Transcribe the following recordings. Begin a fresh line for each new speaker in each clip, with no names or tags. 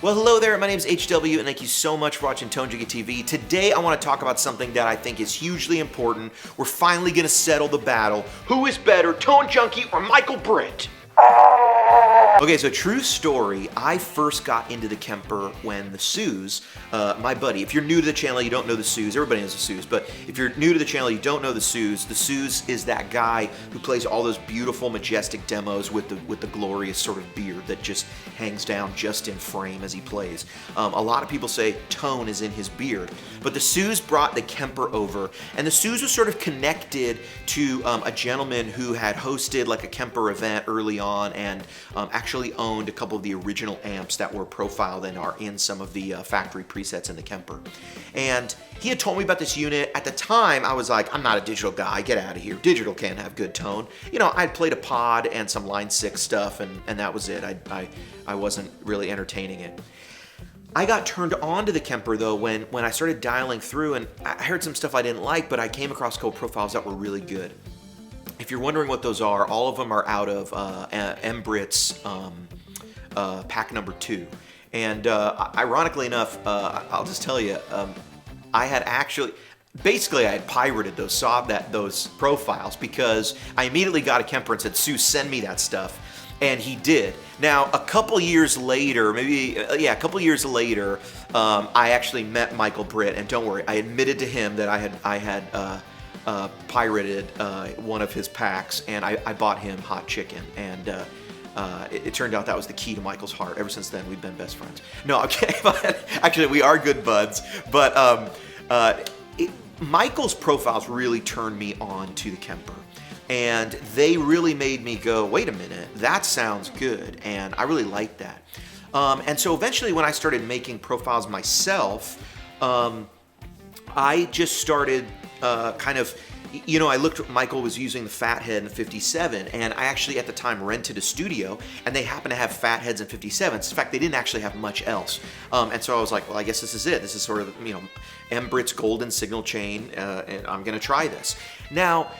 Well, hello there, my name is HW, and thank you so much for watching Tone Junkie TV. Today, I want to talk about something that I think is hugely important. We're finally going to settle the battle. Who is better, Tone Junkie or MBritt? Okay, so true story, I first got into the Kemper when the Sues, my buddy, if you're new to the channel, you don't know the Sues, everybody knows the Sues, but if you're new to the channel, you don't know the Sues is that guy who plays all those beautiful, majestic demos with the glorious sort of beard that just hangs down just in frame as he plays. A lot of people say tone is in his beard, but the Sues brought the Kemper over, and the Sues was sort of connected to a gentleman who had hosted like a Kemper event early on and actually owned a couple of the original amps that were profiled and are in some of the factory presets in the Kemper. And he had told me about this unit. At the time, I was like, I'm not a digital guy, get out of here. Digital can't have good tone. You know, I'd played a pod and some Line 6 stuff, and that was it. I wasn't really entertaining it. I got turned on to the Kemper though when I started dialing through, and I heard some stuff I didn't like, but I came across a couple profiles that were really good. If you're wondering what those are, all of them are out of Mbritts pack number 2. And ironically enough, I'll just tell you, I had actually, basically I had pirated those profiles because I immediately got a Kemper and said, Sue, send me that stuff. And he did. Now, a couple years later, a couple years later, I actually met MBritt, and don't worry, I admitted to him that I had pirated one of his packs, and I bought him hot chicken, and it turned out that was the key to Michael's heart. Ever since then, we've been best friends. No, okay, but actually, we are good buds, but Michael's profiles really turned me on to the Kemper, and they really made me go, wait a minute, that sounds good, and I really liked that. And so eventually, when I started making profiles myself, I just started kind of, you know, I looked, Michael was using the Fathead and the 57, and I actually at the time rented a studio, and they happened to have Fatheads and 57s. In fact, they didn't actually have much else. And so I was like, well, I guess this is it. This is sort of, you know, Mbritts golden signal chain, and I'm gonna try this. Now,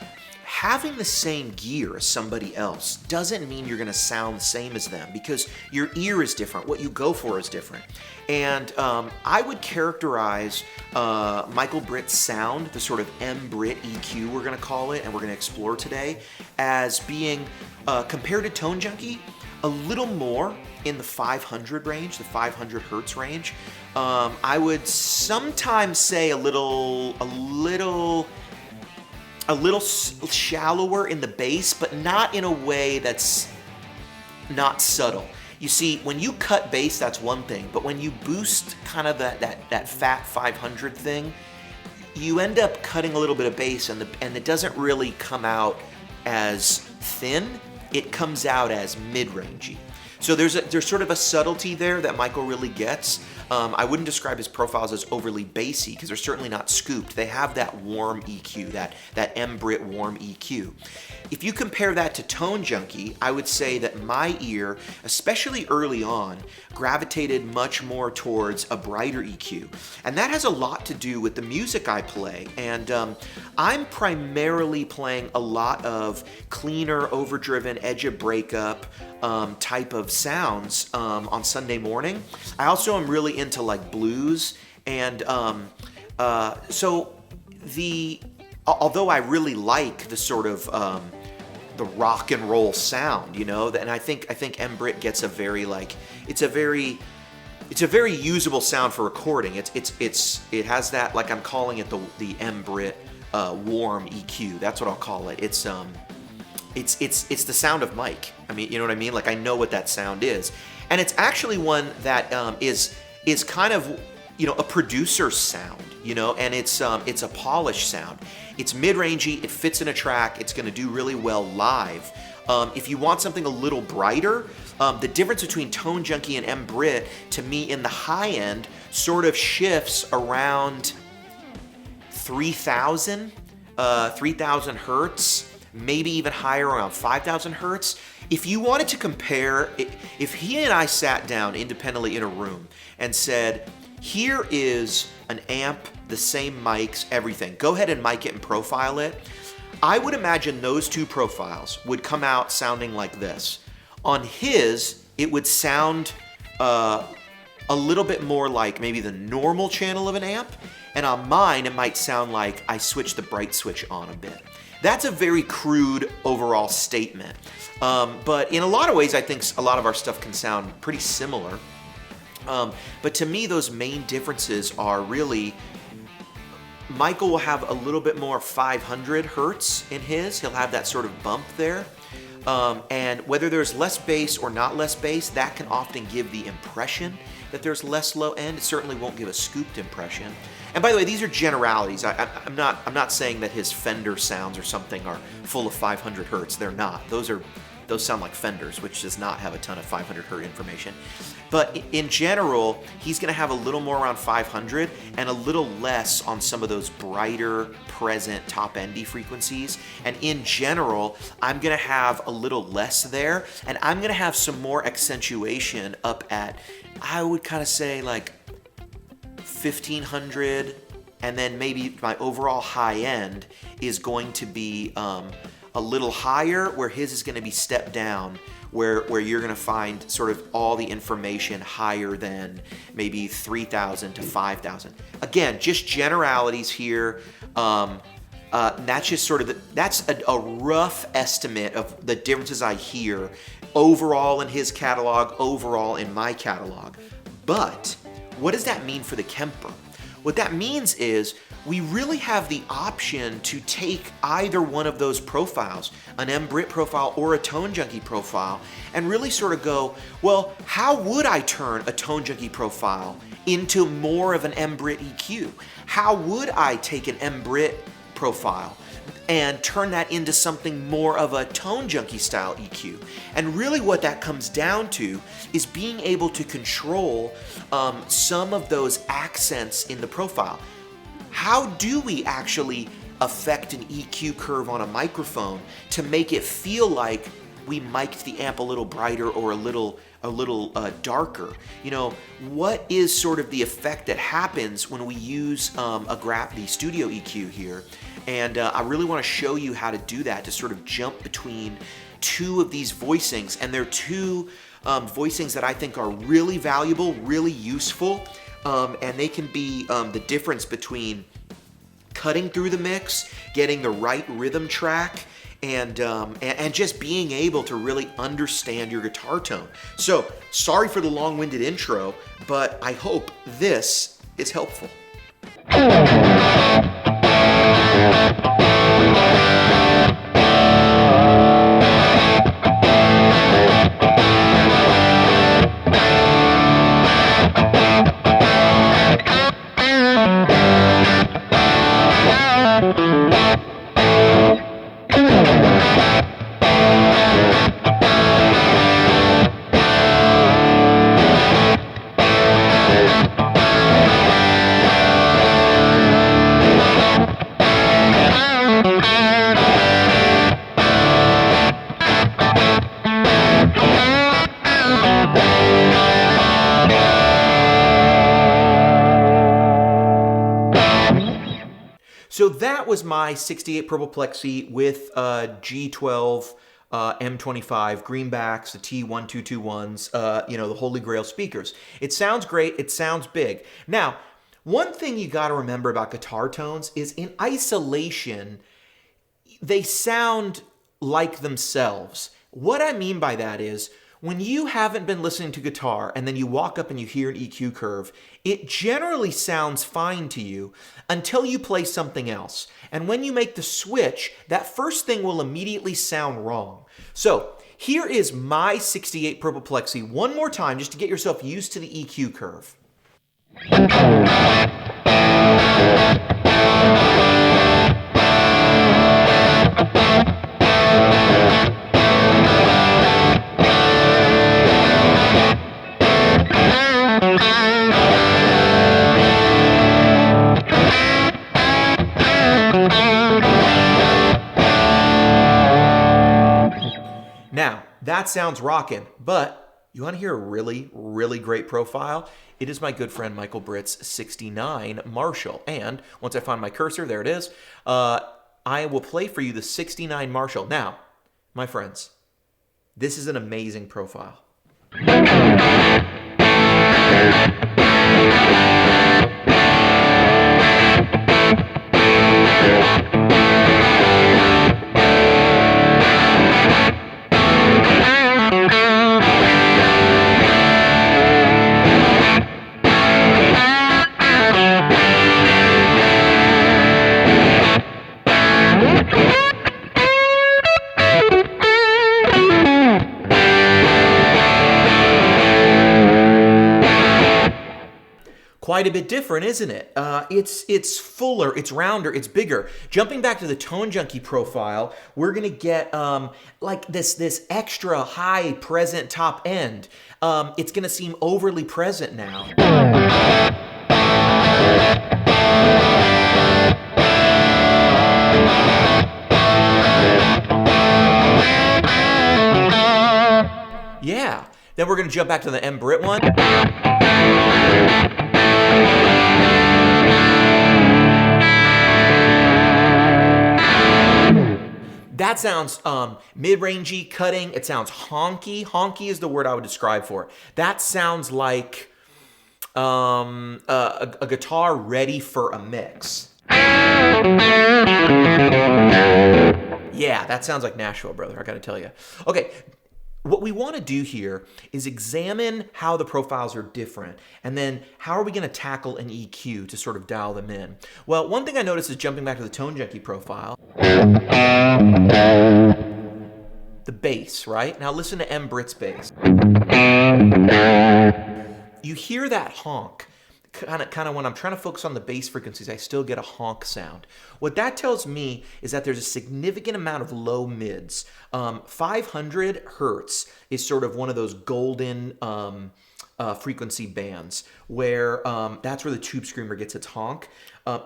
having the same gear as somebody else doesn't mean you're gonna sound the same as them, because your ear is different, what you go for is different. And I would characterize MBritt's sound, the sort of MBritt EQ we're gonna call it, and we're gonna explore today, as being, compared to Tone Junkie, a little more in the 500 range, the 500 hertz range. I would sometimes say a little shallower in the bass, but not in a way that's not subtle. You see, when you cut bass, that's one thing, but when you boost kind of that fat 500 thing, you end up cutting a little bit of bass, and it doesn't really come out as thin. It comes out as mid-rangey. So there's sort of a subtlety there that Michael really gets. I wouldn't describe his profiles as overly bassy, because they're certainly not scooped. They have that warm EQ, that MBritt warm EQ. If you compare that to Tone Junkie, I would say that my ear, especially early on, gravitated much more towards a brighter EQ. And that has a lot to do with the music I play. And I'm primarily playing a lot of cleaner, overdriven, edge of breakup type of sounds on Sunday morning. I also am really into like blues, and so although I really like the sort of the rock and roll sound, you know, and I think Mbritt gets a very like, it's a very usable sound for recording. It has that, like, I'm calling it the Mbritt warm EQ. That's what I'll call it. It's the sound of Mike. I mean, you know what I mean? Like, I know what that sound is, and it's actually one that is kind of, you know, a producer's sound, you know, and it's a polished sound. It's mid-rangey, it fits in a track, it's gonna do really well live. If you want something a little brighter, the difference between Tone Junkie and Mbritt, to me, in the high end, sort of shifts around 3,000 hertz, maybe even higher, around 5,000 hertz. If you wanted to compare, if he and I sat down independently in a room and said, here is an amp, the same mics, everything, go ahead and mic it and profile it, I would imagine those two profiles would come out sounding like this. On his, it would sound a a little bit more like maybe the normal channel of an amp, and on mine it might sound like I switched the bright switch on a bit. That's a very crude overall statement, but in a lot of ways I think a lot of our stuff can sound pretty similar. But to me, those main differences are really, Michael will have a little bit more 500 hertz in his. He'll have that sort of bump there. And whether there's less bass or not less bass, that can often give the impression that there's less low end. It certainly won't give a scooped impression. And by the way, these are generalities. I'm not saying that his Fender sounds or something are full of 500 hertz. They're not. Those sound like Fenders, which does not have a ton of 500 hertz information. But in general, he's going to have a little more around 500 and a little less on some of those brighter, present, top-endy frequencies. And in general, I'm going to have a little less there, and I'm going to have some more accentuation up at, I would kind of say like 1500, and then maybe my overall high end is going to be a little higher, where his is going to be stepped down, where you're going to find sort of all the information higher than maybe 3,000 to 5,000. Again, just generalities here. That's just sort of that's a rough estimate of the differences I hear overall in his catalog, overall in my catalog. But what does that mean for the Kemper? What that means is we really have the option to take either one of those profiles, an MBritt profile or a Tone Junkie profile, and really sort of go, well, how would I turn a Tone Junkie profile into more of an MBritt EQ? How would I take an MBritt profile and turn that into something more of a Tone Junkie style EQ? And really what that comes down to is being able to control some of those accents in the profile. How do we actually affect an EQ curve on a microphone to make it feel like we mic'd the amp a little brighter or a little darker? You know, what is sort of the effect that happens when we use the Studio EQ here? And I really want to show you how to do that, to sort of jump between two of these voicings. And they're two voicings that I think are really valuable, really useful, and they can be the difference between cutting through the mix, getting the right rhythm track, and just being able to really understand your guitar tone. So, sorry for the long-winded intro, but I hope this is helpful. So that was my 68 Purple Plexi with G12 M25 greenbacks, the T1221s, you know, the Holy Grail speakers. It sounds great. It sounds big. Now, one thing you got to remember about guitar tones is in isolation, they sound like themselves. What I mean by that is, when you haven't been listening to guitar and then you walk up and you hear an EQ curve, it generally sounds fine to you until you play something else. And when you make the switch, that first thing will immediately sound wrong. So here is my 68 Purple Plexi one more time just to get yourself used to the EQ curve. Now, that sounds rockin', but you want to hear a really, really great profile? It is my good friend Michael Britt's 69 Marshall. And once I find my cursor, there it is, I will play for you the 69 Marshall. Now, my friends, this is an amazing profile. quite a bit different, isn't it? It's fuller, it's rounder, it's bigger. Jumping back to the Tone Junkie profile, we're gonna get like this extra high present top end. It's gonna seem overly present now. Yeah. Then we're gonna jump back to the MBritt one. That sounds mid-rangey, cutting. It sounds honky. Honky is the word I would describe for it. That sounds like a guitar ready for a mix. Yeah, that sounds like Nashville, brother, I gotta tell you. Okay, what we want to do here is examine how the profiles are different, and then how are we going to tackle an EQ to sort of dial them in. Well, one thing I noticed is jumping back to the Tone Junkie profile, the bass, right? Now listen to Mbritts bass. You hear that honk. Kind of when I'm trying to focus on the bass frequencies, I still get a honk sound. What that tells me is that there's a significant amount of low mids. 500 hertz is sort of one of those golden frequency bands where that's where the tube screamer gets its honk.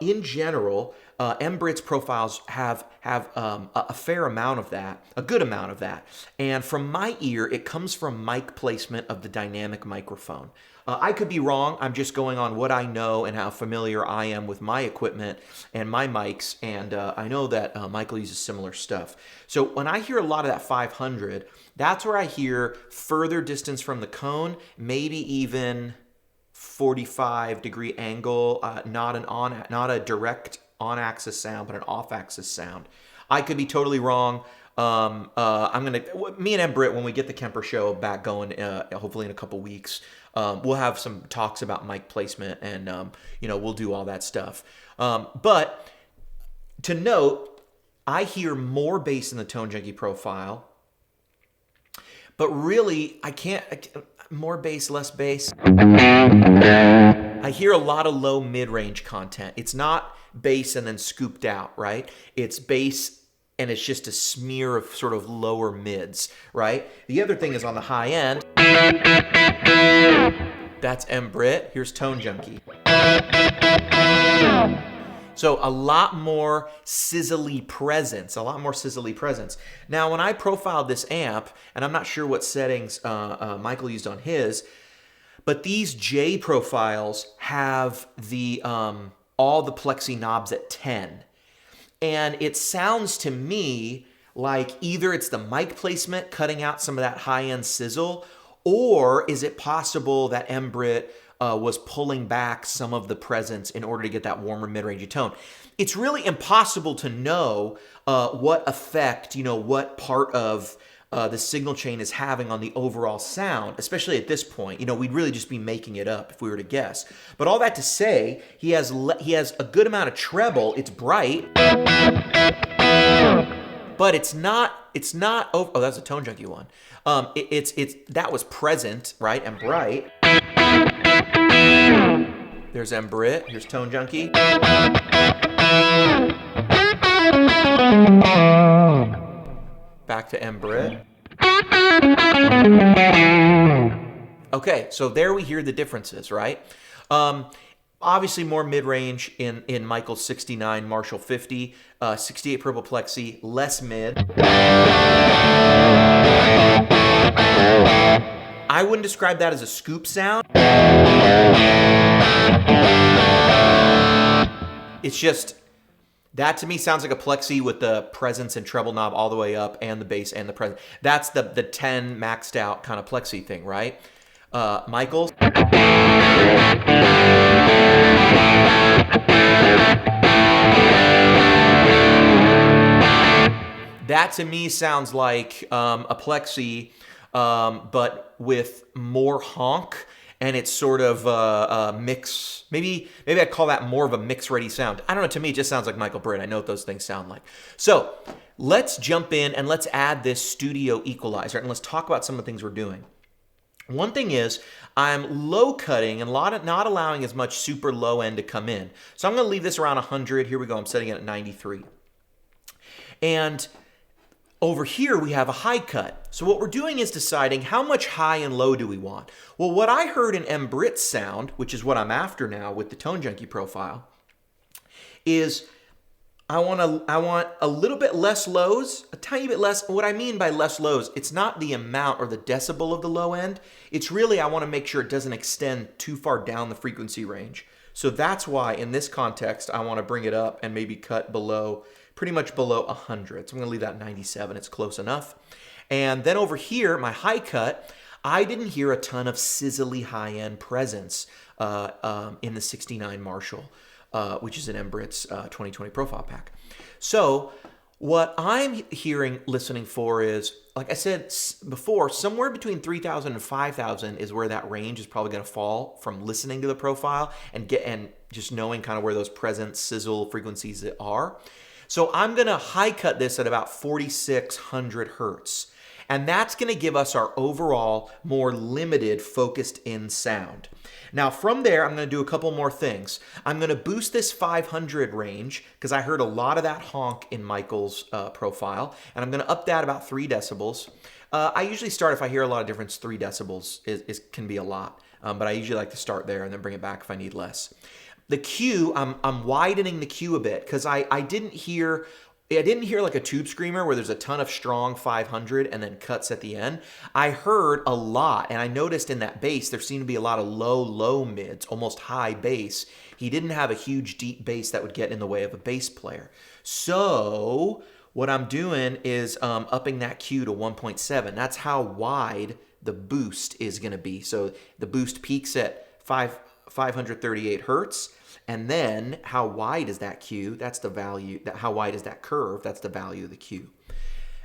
In general, Mbritts profiles have a fair amount of that, a good amount of that. And from my ear, it comes from mic placement of the dynamic microphone. I could be wrong. I'm just going on what I know and how familiar I am with my equipment and my mics, and I know that Michael uses similar stuff. So when I hear a lot of that 500, that's where I hear further distance from the cone, maybe even 45-degree angle, not a direct on-axis sound, but an off-axis sound. I could be totally wrong. Me and MBritt, when we get the Kemper show back going, hopefully in a couple weeks, we'll have some talks about mic placement, and we'll do all that stuff. But to note, I hear more bass in the Tone Junkie profile, but really more bass, less bass. I hear a lot of low mid-range content. It's not bass and then scooped out, right? It's bass and it's just a smear of sort of lower mids, right? The other thing is on the high end, that's MBritt. Here's Tone Junkie. So a lot more sizzly presence, Now, when I profiled this amp, and I'm not sure what settings Michael used on his, but these J profiles have the all the plexi knobs at 10. And it sounds to me like either it's the mic placement cutting out some of that high-end sizzle, or is it possible that MBritt was pulling back some of the presence in order to get that warmer mid-rangey tone? It's really impossible to know what effect, what part of the signal chain is having on the overall sound, especially at this point. We'd really just be making it up if we were to guess. But all that to say, he has a good amount of treble. It's bright, but it's not. Oh, that's a Tone Junkie one. That was present, right, and bright. There's MBritt. Here's Tone Junkie. Back to MBritt. Okay, so there we hear the differences, right? Obviously more mid-range in Michael's 69 Marshall 50, 68 Purple Plexi, less mid. I wouldn't describe that as a scoop sound. It's just, that to me sounds like a Plexi with the presence and treble knob all the way up, and the bass and the presence. That's the 10 maxed out kind of Plexi thing, right? Michael's. That to me sounds like a Plexi, but with more honk, and it's sort of a mix. Maybe I'd call that more of a mix-ready sound. I don't know, to me it just sounds like Michael Britt. I know what those things sound like. So let's jump in and let's add this studio equalizer, and let's talk about some of the things we're doing. One thing is I'm low cutting and not allowing as much super low end to come in. So I'm going to leave this around 100. Here we go. I'm setting it at 93. And over here we have a high cut. So what we're doing is deciding how much high and low do we want. Well, what I heard in Mbritts sound, which is what I'm after now with the Tone Junkie profile, is I want a little bit less lows, a tiny bit less. What I mean by less lows, it's not the amount or the decibel of the low end. It's really I want to make sure it doesn't extend too far down the frequency range. So that's why in this context, I want to bring it up and maybe cut below, pretty much below 100. So I'm going to leave that at 97. It's close enough. And then over here, my high cut, I didn't hear a ton of sizzly high-end presence in the 69 Marshall. Which is an Mbritts 2020 profile pack. So what I'm listening for is, like I said before, somewhere between 3,000 and 5,000 is where that range is probably going to fall from listening to the profile and just knowing kind of where those present sizzle frequencies are. So I'm going to high cut this at about 4,600 hertz. And that's going to give us our overall more limited focused in sound. Now from there, I'm going to do a couple more things. I'm going to boost this 500 range because I heard a lot of that honk in Michael's profile, and I'm going to up that about 3 decibels. I usually start, if I hear a lot of difference, 3 decibels can be a lot, but I usually like to start there and then bring it back if I need less. The Q, I'm widening the Q a bit because I didn't hear like a tube screamer where there's a ton of strong 500 and then cuts at the end. I heard a lot, and I noticed in that bass there seemed to be a lot of low mids, almost high bass. He didn't have a huge deep bass that would get in the way of a bass player. So what I'm doing is upping that Q to 1.7. That's how wide the boost is going to be. So the boost peaks at 538 hertz. And then how wide is that Q? That's the value. How wide is that curve? That's the value of the Q.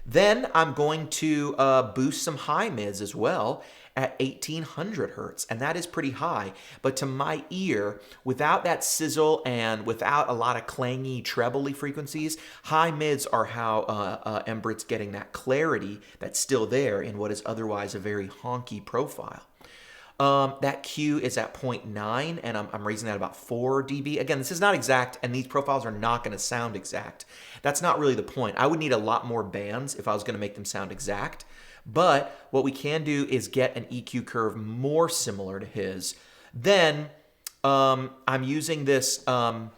Then I'm going to boost some high mids as well at 1,800 hertz. And that is pretty high. But to my ear, without that sizzle and without a lot of clangy, trebly frequencies, high mids are how Mbritts getting that clarity that's still there in what is otherwise a very honky profile. That Q is at 0.9, and I'm raising that about 4 dB. Again, this is not exact, and these profiles are not going to sound exact. That's not really the point. I would need a lot more bands if I was going to make them sound exact. But what we can do is get an EQ curve more similar to his. Then I'm using this, that's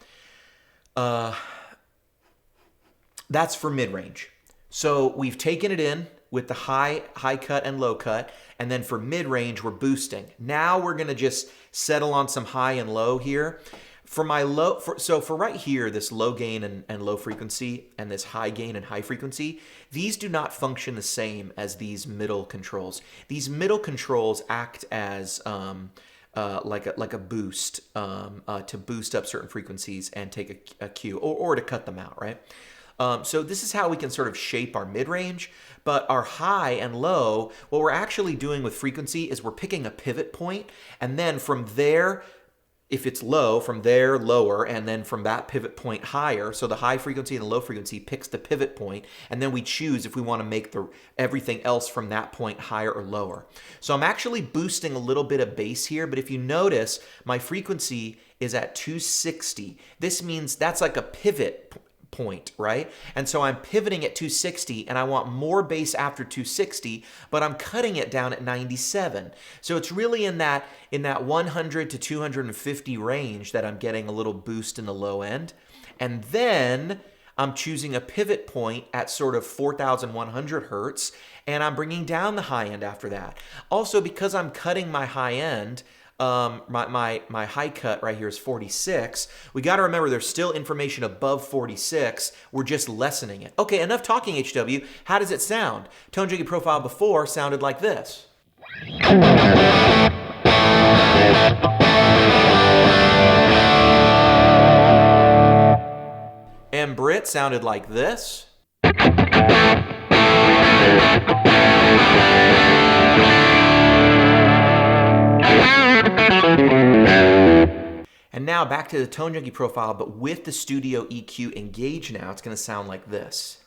for mid-range. So we've taken it in with the high cut and low cut, and then for mid-range, we're boosting. Now we're gonna just settle on some high and low here. For my low, so for right here, this low gain and low frequency, and this high gain and high frequency, these do not function the same as these middle controls. These middle controls act as like a boost to boost up certain frequencies and take a Q, or to cut them out, right? So this is how we can sort of shape our mid-range, but our high and low, what we're actually doing with frequency is we're picking a pivot point, and then from there, if it's low, from there lower, and then from that pivot point higher, so the high frequency and the low frequency picks the pivot point, and then we choose if we want to make everything else from that point higher or lower. So I'm actually boosting a little bit of bass here, but if you notice, my frequency is at 260. This means that's like a pivot point, right? And so I'm pivoting at 260 and I want more bass after 260, but I'm cutting it down at 97. So it's really in that 100 to 250 range that I'm getting a little boost in the low end. And then I'm choosing a pivot point at sort of 4,100 hertz, and I'm bringing down the high end after that. Also, because I'm cutting my high end, my high cut right here is 46. We got to remember there's still information above 46. We're just lessening it. Okay, enough talking, HW. How does it sound? Tone Junkie profile before sounded like this. MBritt sounded like this. And now back to the Tone Junkie profile, but with the Studio EQ engaged now, it's going to sound like this.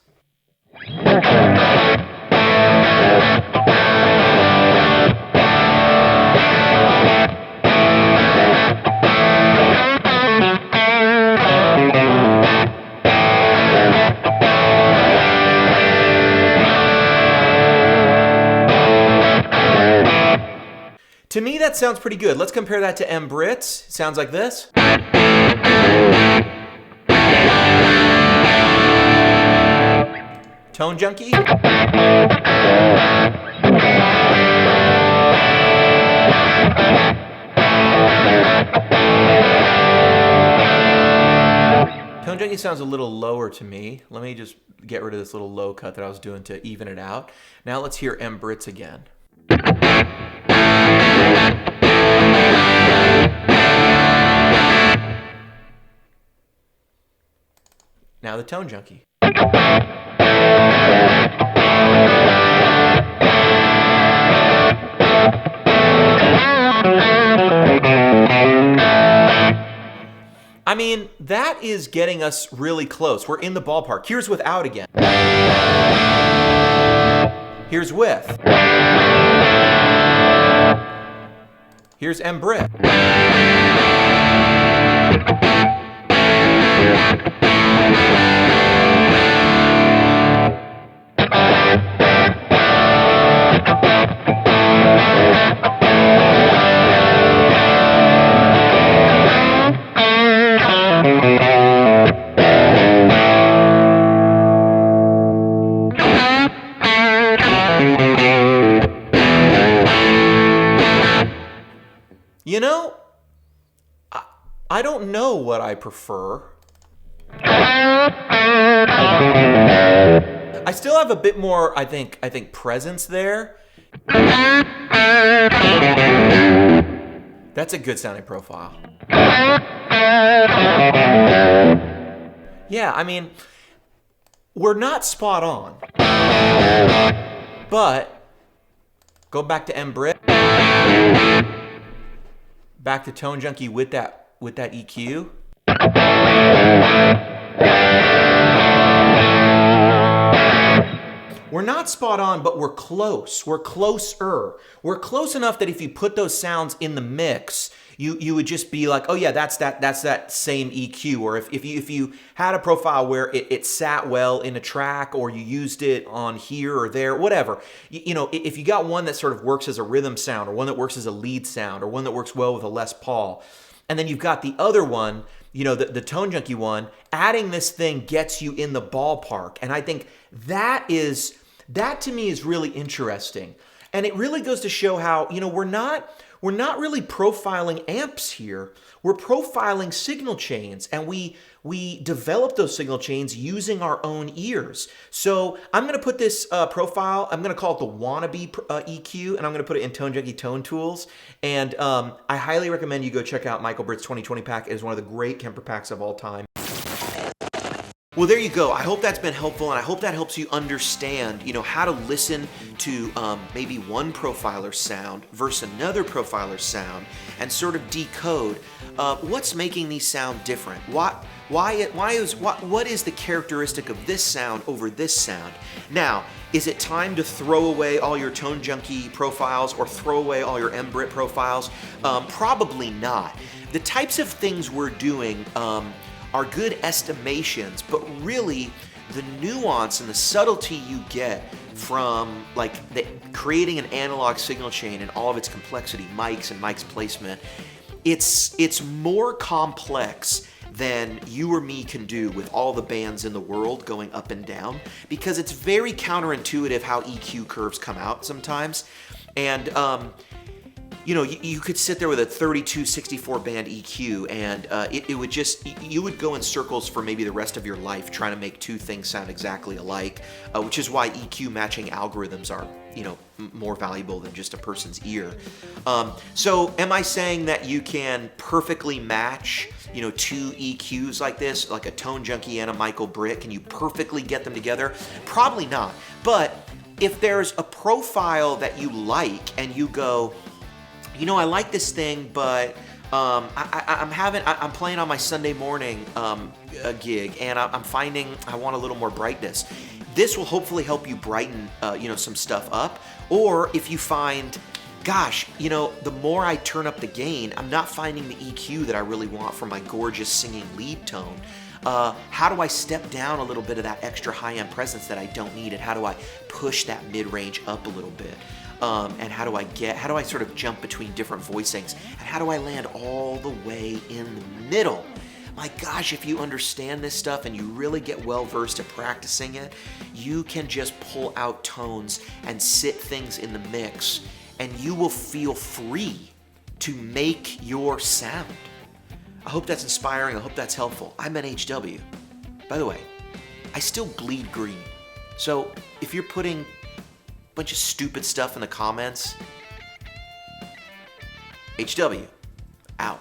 To me, that sounds pretty good. Let's compare that to Mbritts. Sounds like this. Tone Junkie. Tone Junkie sounds a little lower to me. Let me just get rid of this little low cut that I was doing to even it out. Now let's hear Mbritts again. Now the Tone Junkie. I mean, that is getting us really close. We're in the ballpark. Here's without again. Here's with. Here's MBritt. You know, I don't know what I prefer. I still have a bit more, I think presence there. That's a good sounding profile. Yeah, I mean, we're not spot on. But go back to MBritt. Back to Tone Junkie with that EQ. We're not spot on, but we're close. We're closer. We're close enough that if you put those sounds in the mix, you would just be like, oh yeah, that's that same EQ. Or if you had a profile where it sat well in a track, or you used it on here or there, whatever. You know, if you got one that sort of works as a rhythm sound, or one that works as a lead sound, or one that works well with a Les Paul, and then you've got the other one, you know, the Tone Junkie one, adding this thing gets you in the ballpark. And I think that to me is really interesting. And it really goes to show how, you know, we're not really profiling amps here. We're profiling signal chains, and we develop those signal chains using our own ears. So I'm going to put this profile, I'm going to call it the Wannabe EQ, and I'm going to put it in Tone Junkie Tone Tools. And I highly recommend you go check out MBritt's 2020 pack. It is one of the great Kemper packs of all time. Well, there you go. I hope that's been helpful, and I hope that helps you understand, you know, how to listen to maybe one profiler's sound versus another profiler's sound, and sort of decode what's making these sound different. What is the characteristic of this sound over this sound? Now, is it time to throw away all your Tone Junkie profiles or throw away all your MBritt profiles? Probably not. The types of things we're doing are good estimations, but really the nuance and the subtlety you get from creating an analog signal chain and all of its complexity, mics and mics placement, it's more complex than you or me can do with all the bands in the world going up and down, because it's very counterintuitive how EQ curves come out sometimes. And you know, you could sit there with a 32, 64 band EQ, and you would go in circles for maybe the rest of your life trying to make two things sound exactly alike, which is why EQ matching algorithms are, you know, more valuable than just a person's ear. So am I saying that you can perfectly match, you know, two EQs like this, like a Tone Junkie and a MBritt? Can you perfectly get them together? Probably not. But if there's a profile that you like and you go, you know, I like this thing, but I'm playing on my Sunday morning gig, and I'm finding I want a little more brightness. This will hopefully help you brighten, you know, some stuff up. Or if you find, gosh, you know, the more I turn up the gain, I'm not finding the EQ that I really want for my gorgeous singing lead tone. How do I step down a little bit of that extra high-end presence that I don't need, and how do I push that mid-range up a little bit? and how do I sort of jump between different voicings, and how do I land all the way in the middle. My gosh, if you understand this stuff and you really get well versed at practicing it, you can just pull out tones and sit things in the mix, and you will feel free to make your sound. I hope that's inspiring. I hope that's helpful. I'm an HW. By the way, I still bleed green. So if you're putting a bunch of stupid stuff in the comments, HW, out.